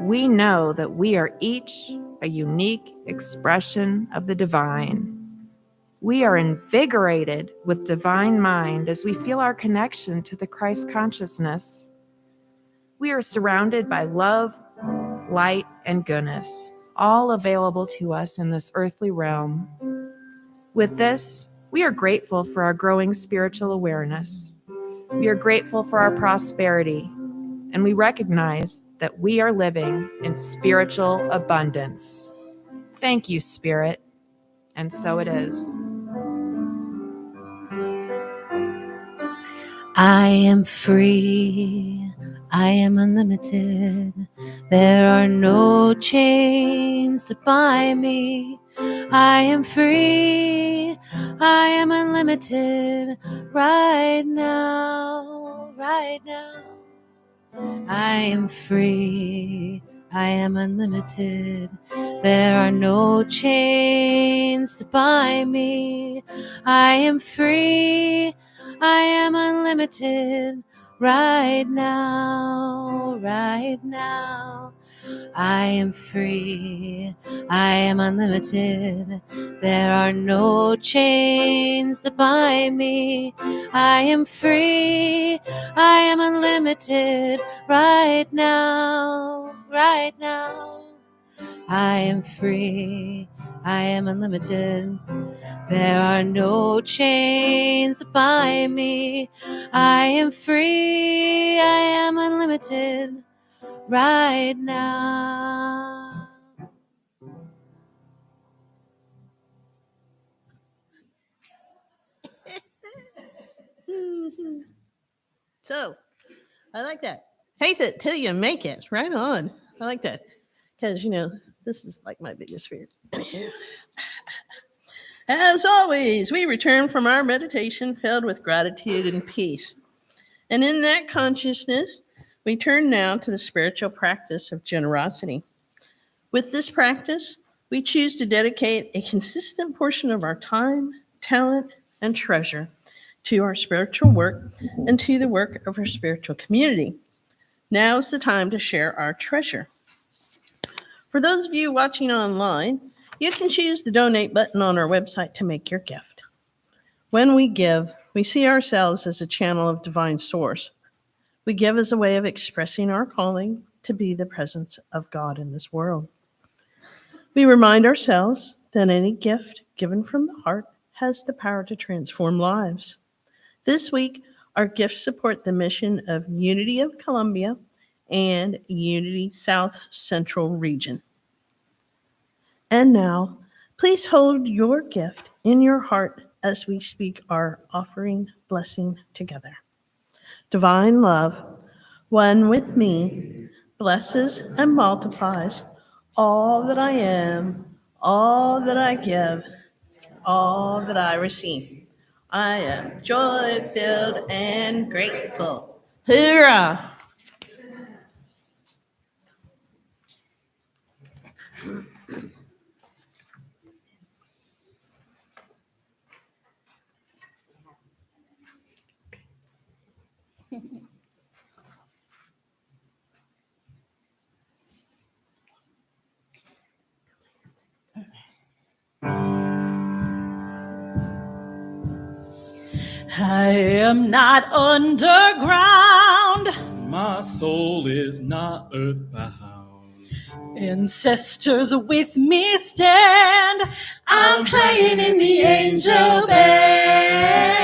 Speaker 4: we know that we are each a unique expression of the divine. We are invigorated with divine mind as we feel our connection to the Christ consciousness. We are surrounded by love, light, and goodness, all available to us in this earthly realm. With this, we are grateful for our growing spiritual awareness. We are grateful for our prosperity, and we recognize that we are living in spiritual abundance. Thank you, Spirit. And so it is.
Speaker 1: I am free. I am unlimited. There are no chains that bind me. I am free. I am unlimited right now, right now. I am free. I am unlimited. There are no chains that bind me. I am free. I am unlimited right now, right now. I am free. I am unlimited. There are no chains that bind me. I am free. I am unlimited right now, right now. I am free. I am unlimited. There are no chains that bind me. I am free. I am unlimited right now.
Speaker 6: So, I like that. Faith it till you make it. Right on. I like that. Because, this is like my biggest fear. As always, we return from our meditation filled with gratitude and peace. And in that consciousness, we turn now to the spiritual practice of generosity. With this practice, we choose to dedicate a consistent portion of our time, talent, and treasure to our spiritual work and to the work of our spiritual community. Now is the time to share our treasure. For those of you watching online, you can choose the donate button on our website to make your gift. When we give, we see ourselves as a channel of divine source. We give as a way of expressing our calling to be the presence of God in this world. We remind ourselves that any gift given from the heart has the power to transform lives. This week, Our gifts support the mission of Unity of Columbia and Unity South Central Region. And now, please hold your gift in your heart as we speak our offering blessing together. Divine love, one with me, blesses and multiplies all that I am, all that I give, all that I receive. I am joy-filled and grateful. Hoorah!
Speaker 3: I am not underground.
Speaker 2: My soul is not earthbound.
Speaker 3: Ancestors with me stand. I'm playing in the angel band.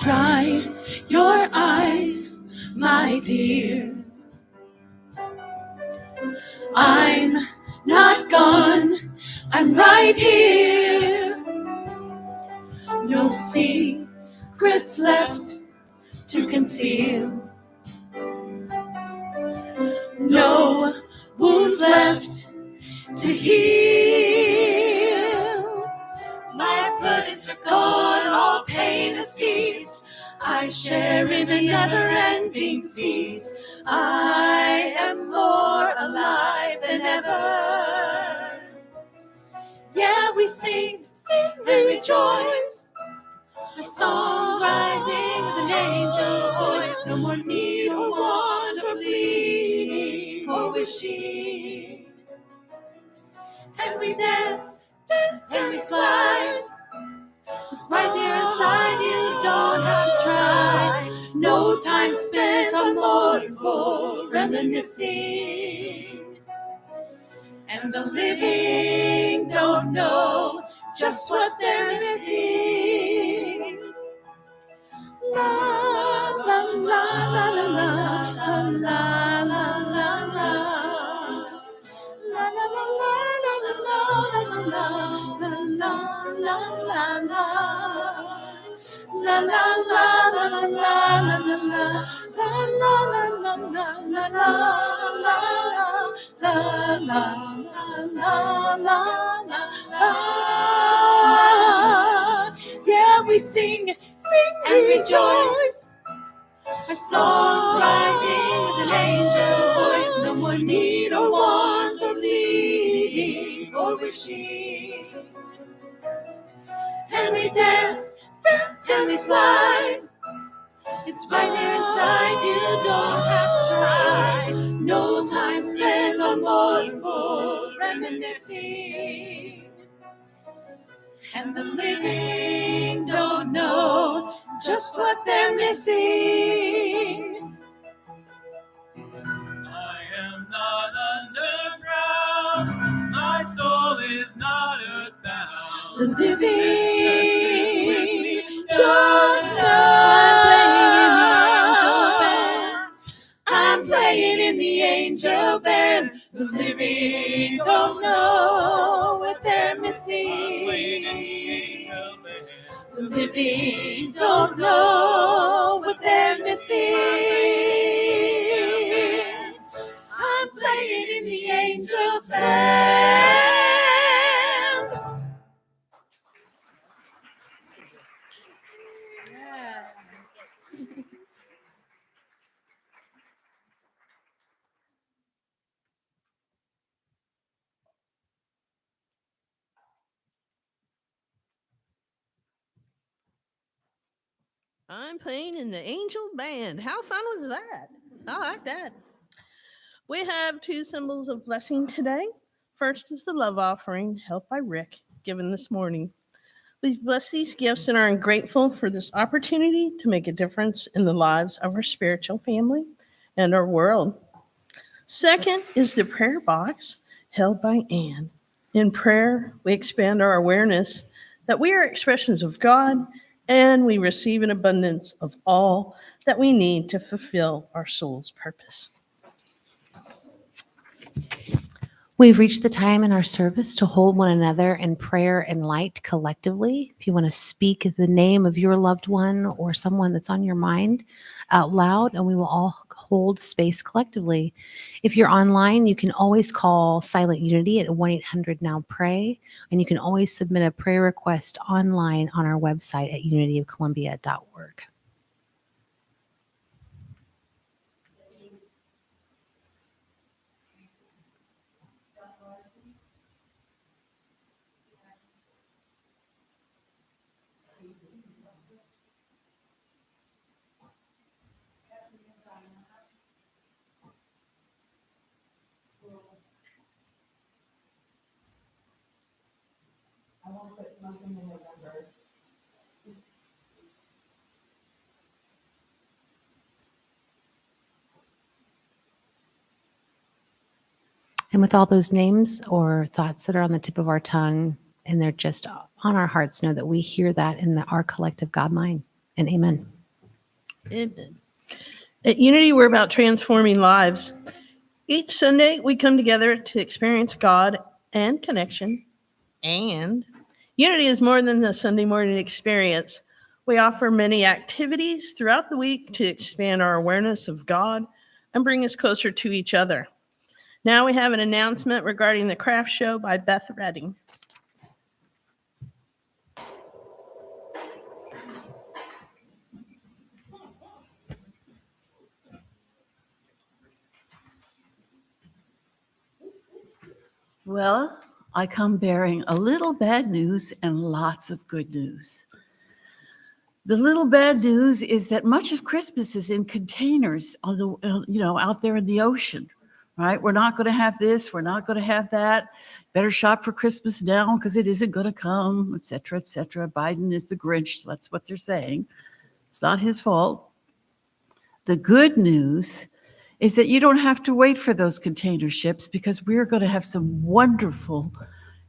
Speaker 3: Dry your eyes, my dear. I'm not gone, I'm right here. No secrets left to conceal. No wounds left to heal. My burdens are gone, all pain has ceased. I share in a never-ending feast. I am more alive than ever. Yeah, we sing and rejoice. Our songs rising with an angel's voice. No more need or want or bleeding or wishing. And we dance and we fly. It's right there inside you, don't have to try. No time spent on mournful reminiscing. And the living don't know just what they're missing. La la la la la la la la la la. La la la la la la la la la la la la. La la la la la la la la la. La la la la la la la la la la la. Yeah, we sing and rejoice. Our songs rising with an angel voice. No more need or want or bleeding or wishing. And we dance and we fly. It's right there inside you, don't have to try. No time spent on mournful reminiscing. And the living don't know just what they're missing.
Speaker 2: I am not underground. My soul is not earthbound.
Speaker 3: The living don't know. I'm playing in the angel band. The living don't know what they're missing. The living don't know what they're missing. I'm playing in the angel band.
Speaker 6: I'm playing in the angel band. How fun was that? I like that. We have two symbols of blessing today. First is the love offering, helped by Rick, given this morning. We bless these gifts and are grateful for this opportunity to make a difference in the lives of our spiritual family and our world. Second is the prayer box held by Anne. In prayer, we expand our awareness that we are expressions of God and we receive an abundance of all that we need to fulfill our soul's purpose.
Speaker 1: We've reached the time in our service to hold one another in prayer and light collectively. If you want to speak the name of your loved one or someone that's on your mind out loud, and we will all hold space collectively. If you're online, you can always call Silent Unity at 1-800-NOW-PRAY, and you can always submit a prayer request online on our website at unityofcolumbia.org. And with all those names or thoughts that are on the tip of our tongue and they're just on our hearts, know that we hear that in our collective God mind. And amen.
Speaker 6: Amen. At Unity, we're about transforming lives. Each Sunday, we come together to experience God and connection. And Unity is more than the Sunday morning experience. We offer many activities throughout the week to expand our awareness of God and bring us closer to each other. Now we have an announcement regarding the craft show by Beth Redding.
Speaker 3: Well, I come bearing a little bad news and lots of good news. The little bad news is that much of Christmas is in containers on the, out there in the ocean, right? We're not going to have this. We're not going to have that. Better shop for Christmas now because it isn't going to come, et cetera, et cetera. Biden is the Grinch. That's what they're saying. It's not his fault. The good news is that you don't have to wait for those container ships because we're going to have some wonderful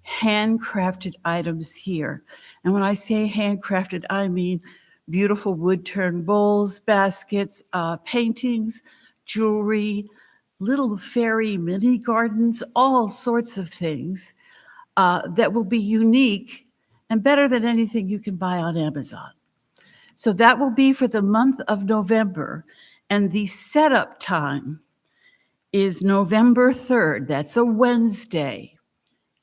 Speaker 3: handcrafted items here. And when I say handcrafted, I mean beautiful wood-turned bowls, baskets, paintings, jewelry, little fairy mini gardens, all sorts of things that will be unique and better than anything you can buy on Amazon. So that will be for the month of November. And the setup time is November 3rd. That's a Wednesday.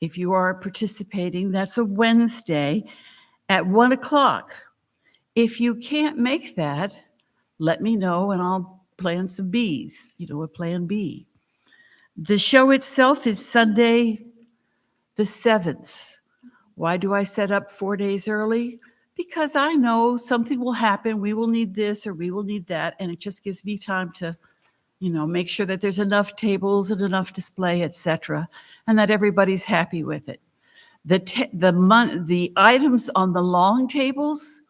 Speaker 3: If you are participating, that's a Wednesday at 1 o'clock. If you can't make that, let me know and I'll plan some Bs, a plan B. The show itself is Sunday the 7th. Why do I set up 4 days early? Because I know something will happen. We will need this or we will need that. And it just gives me time to, make sure that there's enough tables and enough display, et cetera, and that everybody's happy with it. The items on the long tables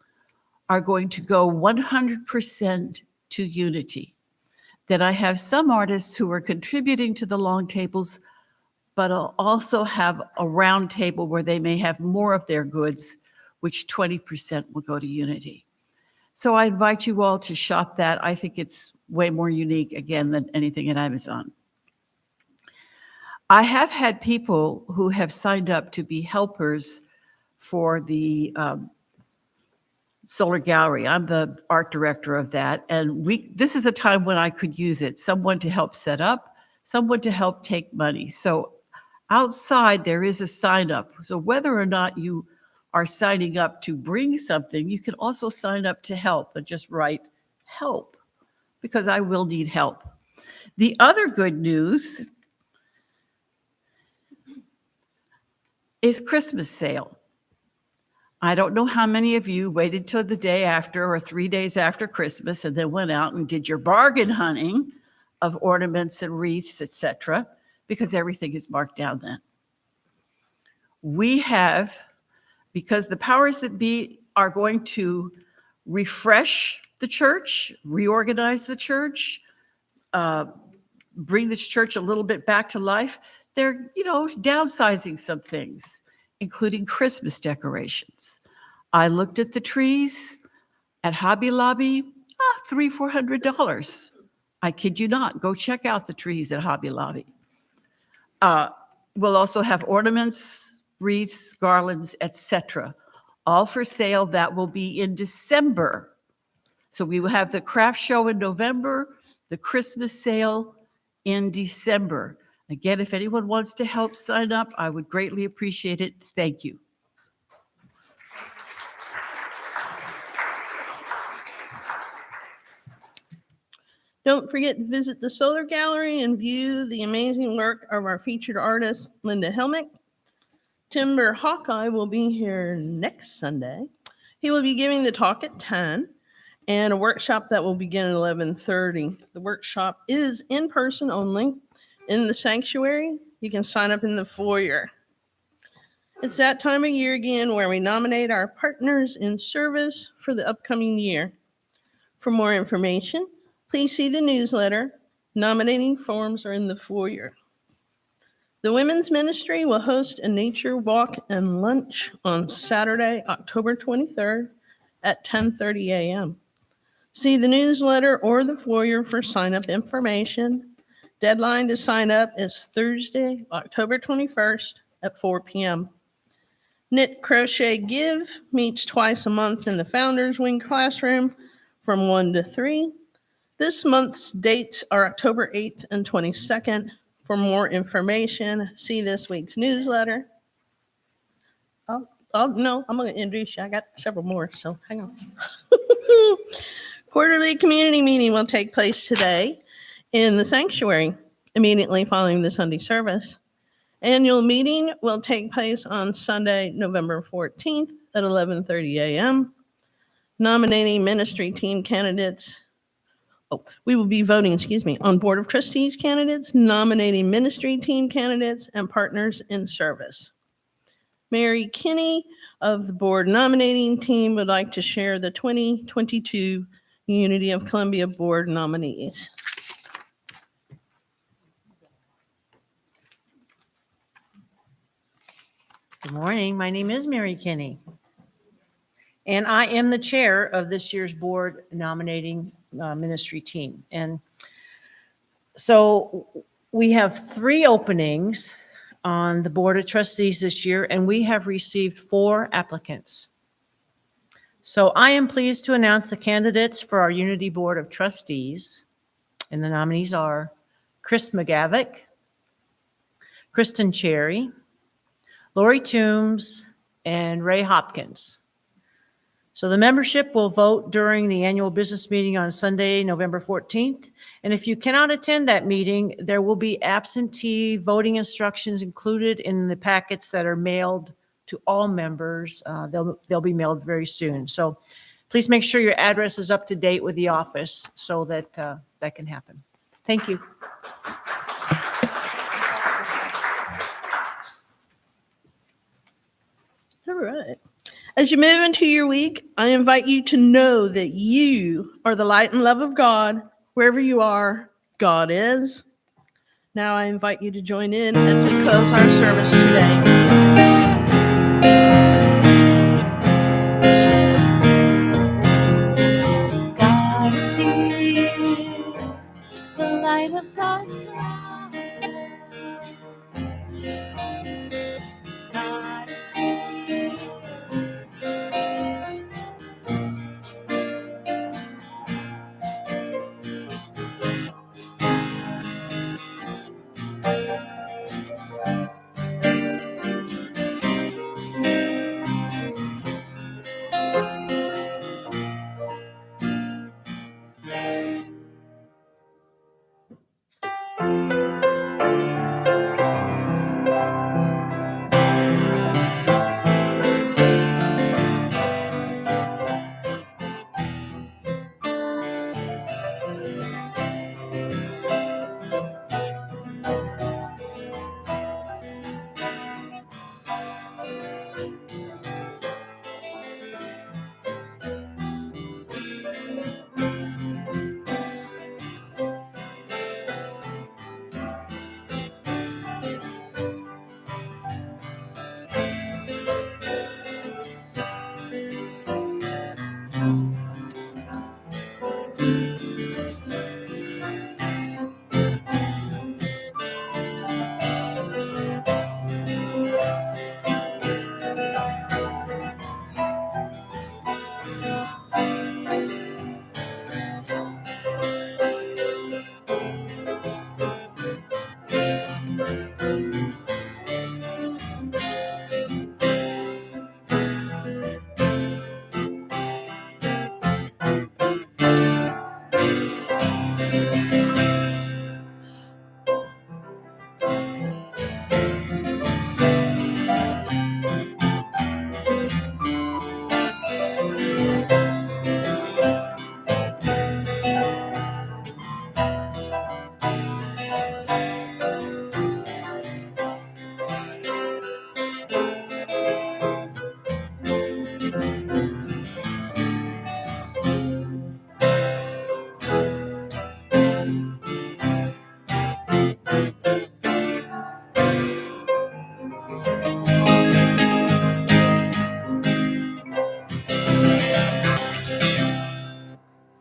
Speaker 3: are going to go 100% to Unity. Then I have some artists who are contributing to the long tables, but I'll also have a round table where they may have more of their goods, which 20% will go to Unity. So I invite you all to shop that. I think it's way more unique, again, than anything at Amazon. I have had people who have signed up to be helpers for the Solar Gallery. I'm the art director of that. And this is a time when I could use it. Someone to help set up, someone to help take money. So outside, there is a sign up. So whether or not you are signing up to bring something, you can also sign up to help and just write help, because I will need help. The other good news is Christmas sale. I don't know how many of you waited till the day after or 3 days after Christmas and then went out and did your bargain hunting of ornaments and wreaths, etc., because everything is marked down then. We have
Speaker 7: because the powers that be are going to refresh the church, reorganize the church, bring this church a little bit back to life. They're, downsizing some things, including Christmas decorations. I looked at the trees at Hobby Lobby, $300-400. I kid you not. Go check out the trees at Hobby Lobby. We'll also have ornaments, wreaths, garlands, etc., all for sale. That will be in December. So we will have the craft show in November, the Christmas sale in December. Again, if anyone wants to help sign up, I would greatly appreciate it. Thank you.
Speaker 6: Don't forget to visit the Solar Gallery and view the amazing work of our featured artist, Linda Helmick. Timber Hawkeye will be here next Sunday. He will be giving the talk at 10 and a workshop that will begin at 11:30. The workshop is in person only in the sanctuary. You can sign up in the foyer. It's that time of year again where we nominate our partners in service for the upcoming year. For more information, please see the newsletter. Nominating forms are in the foyer. The Women's Ministry will host a nature walk and lunch on Saturday, October 23rd at 10:30 a.m. See the newsletter or the foyer for sign-up information. Deadline to sign up is Thursday, October 21st at 4 p.m. Knit, Crochet, Give meets twice a month in the Founders Wing classroom from 1 to 3. This month's dates are October 8th and 22nd. For more information, see this week's newsletter. I'm going to introduce you. I got several more, so hang on. Quarterly community meeting will take place today in the sanctuary, immediately following the Sunday service. Annual meeting will take place on Sunday, November 14th at 11:30 a.m. Nominating ministry team candidates. We will be voting, on Board of Trustees candidates, nominating ministry team candidates, and partners in service. Mary Kinney of the board nominating team would like to share the 2022 Unity of Columbia board nominees.
Speaker 8: Good morning. My name is Mary Kinney, and I am the chair of this year's board nominating ministry team. And so we have 3 openings on the Board of Trustees this year, and we have received 4 applicants. So I am pleased to announce the candidates for our Unity Board of Trustees, and the nominees are Chris McGavick, Kristen Cherry, Lori Toombs, and Ray Hopkins. So the membership will vote during the annual business meeting on Sunday, November 14th. And if you cannot attend that meeting, there will be absentee voting instructions included in the packets that are mailed to all members. They'll be mailed very soon. So please make sure your address is up to date with the office so that that can happen. Thank you.
Speaker 6: All right. As you move into your week, I invite you to know that you are the light and love of God. Wherever you are, God is. Now I invite you to join in as we close our service today.